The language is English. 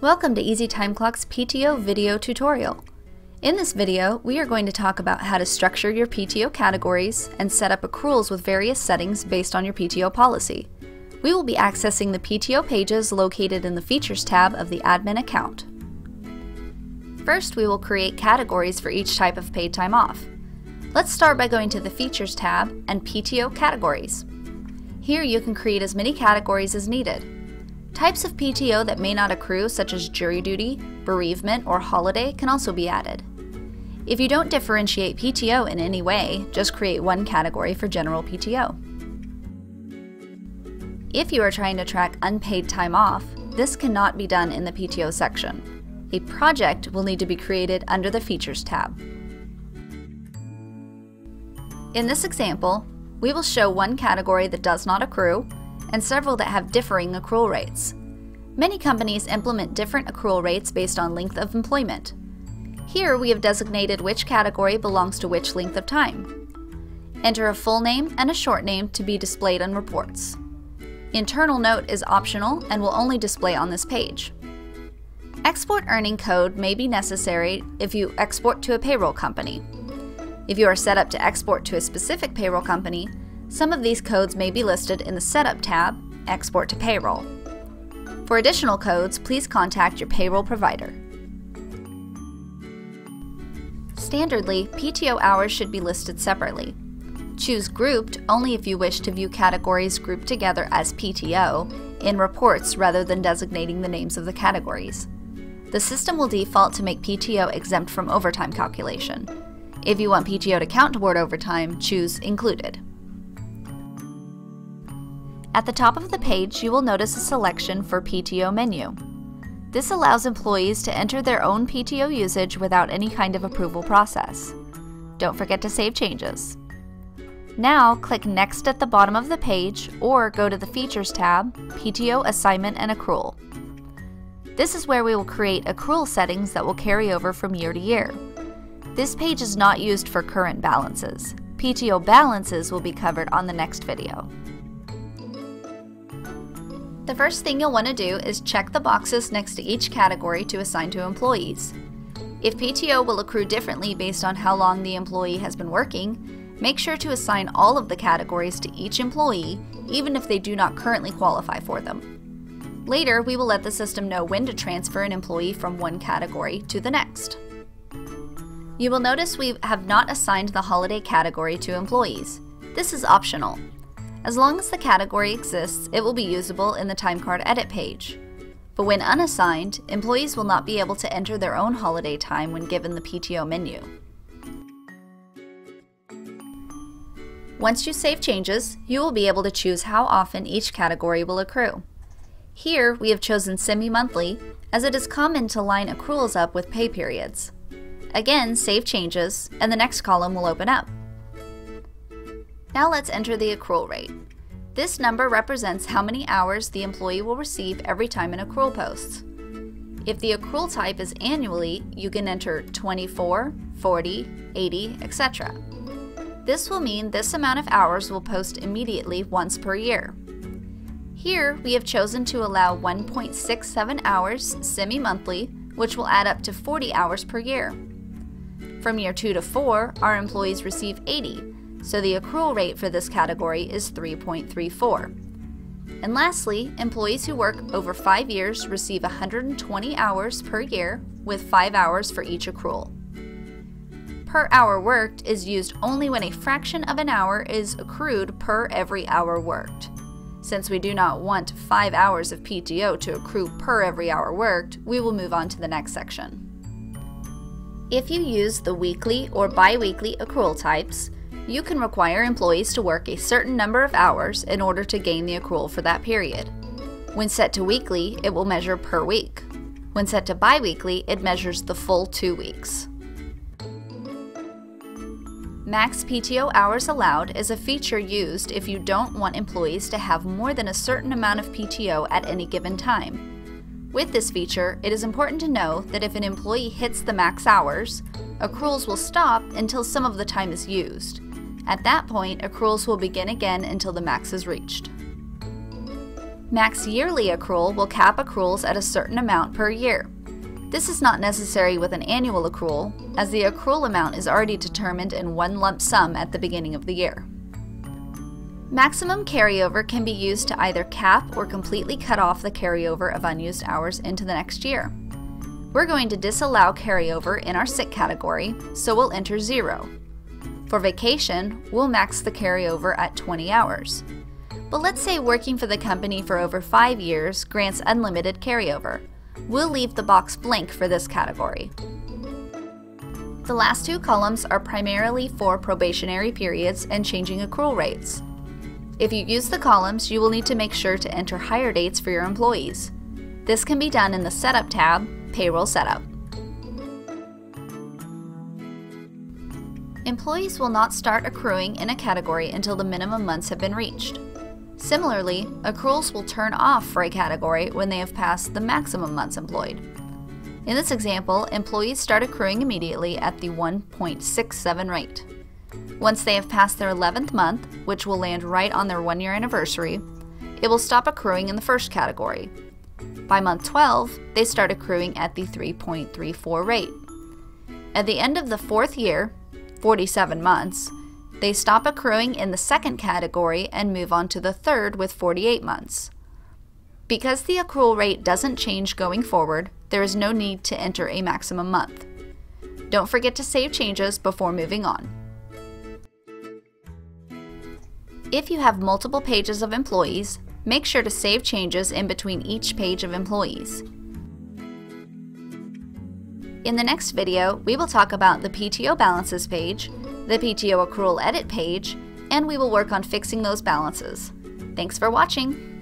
Welcome to Easy Time Clock's PTO video tutorial. In this video, we are going to talk about how to structure your PTO categories and set up accruals with various settings based on your PTO policy. We will be accessing the PTO pages located in the Features tab of the admin account. First, we will create categories for each type of paid time off. Let's start by going to the Features tab and PTO Categories. Here you can create as many categories as needed. Types of PTO that may not accrue, such as jury duty, bereavement, or holiday, can also be added. If you don't differentiate PTO in any way, just create one category for general PTO. If you are trying to track unpaid time off, this cannot be done in the PTO section. A project will need to be created under the Features tab. In this example, we will show one category that does not accrue, and several that have differing accrual rates. Many companies implement different accrual rates based on length of employment. Here we have designated which category belongs to which length of time. Enter a full name and a short name to be displayed on reports. Internal note is optional and will only display on this page. Export earning code may be necessary if you export to a payroll company. If you are set up to export to a specific payroll company, some of these codes may be listed in the Setup tab, Export to Payroll. For additional codes, please contact your payroll provider. Standardly, PTO hours should be listed separately. Choose Grouped only if you wish to view categories grouped together as PTO in reports rather than designating the names of the categories. The system will default to make PTO exempt from overtime calculation. If you want PTO to count toward overtime, choose Included. At the top of the page, you will notice a selection for PTO Menu. This allows employees to enter their own PTO usage without any kind of approval process. Don't forget to save changes. Now, click Next at the bottom of the page or go to the Features tab, PTO Assignment and Accrual. This is where we will create accrual settings that will carry over from year to year. This page is not used for current balances. PTO balances will be covered on the next video. The first thing you'll want to do is check the boxes next to each category to assign to employees. If PTO will accrue differently based on how long the employee has been working, make sure to assign all of the categories to each employee, even if they do not currently qualify for them. Later, we will let the system know when to transfer an employee from one category to the next. You will notice we have not assigned the holiday category to employees. This is optional. As long as the category exists, it will be usable in the timecard edit page. But when unassigned, employees will not be able to enter their own holiday time when given the PTO menu. Once you save changes, you will be able to choose how often each category will accrue. Here, we have chosen semi-monthly, as it is common to line accruals up with pay periods. Again, save changes, and the next column will open up. Now let's enter the accrual rate. This number represents how many hours the employee will receive every time an accrual posts. If the accrual type is annually, you can enter 24, 40, 80, etc. This will mean this amount of hours will post immediately once per year. Here, we have chosen to allow 1.67 hours semi-monthly, which will add up to 40 hours per year. From year 2 to 4, our employees receive 80. So the accrual rate for this category is 3.34. And lastly, employees who work over 5 years receive 120 hours per year with 5 hours for each accrual. Per hour worked is used only when a fraction of an hour is accrued per every hour worked. Since we do not want 5 hours of PTO to accrue per every hour worked, we will move on to the next section. If you use the weekly or bi-weekly accrual types, you can require employees to work a certain number of hours in order to gain the accrual for that period. When set to weekly, it will measure per week. When set to bi-weekly, it measures the full 2 weeks. Max PTO hours allowed is a feature used if you don't want employees to have more than a certain amount of PTO at any given time. With this feature, it is important to know that if an employee hits the max hours, accruals will stop until some of the time is used. At that point, accruals will begin again until the max is reached. Max yearly accrual will cap accruals at a certain amount per year. This is not necessary with an annual accrual, as the accrual amount is already determined in one lump sum at the beginning of the year. Maximum carryover can be used to either cap or completely cut off the carryover of unused hours into the next year. We're going to disallow carryover in our sick category, so we'll enter 0. For vacation, we'll max the carryover at 20 hours. But let's say working for the company for over 5 years grants unlimited carryover. We'll leave the box blank for this category. The last two columns are primarily for probationary periods and changing accrual rates. If you use the columns, you will need to make sure to enter hire dates for your employees. This can be done in the Setup tab, Payroll Setup. Employees will not start accruing in a category until the minimum months have been reached. Similarly, accruals will turn off for a category when they have passed the maximum months employed. In this example, employees start accruing immediately at the 1.67 rate. Once they have passed their 11th month, which will land right on their 1-year anniversary, it will stop accruing in the first category. By month 12, they start accruing at the 3.34 rate. At the end of the 4th year, 47 months, they stop accruing in the second category and move on to the third with 48 months. Because the accrual rate doesn't change going forward, there is no need to enter a maximum month. Don't forget to save changes before moving on. If you have multiple pages of employees, make sure to save changes in between each page of employees. In the next video, we will talk about the PTO balances page, the PTO accrual edit page, and we will work on fixing those balances. Thanks for watching!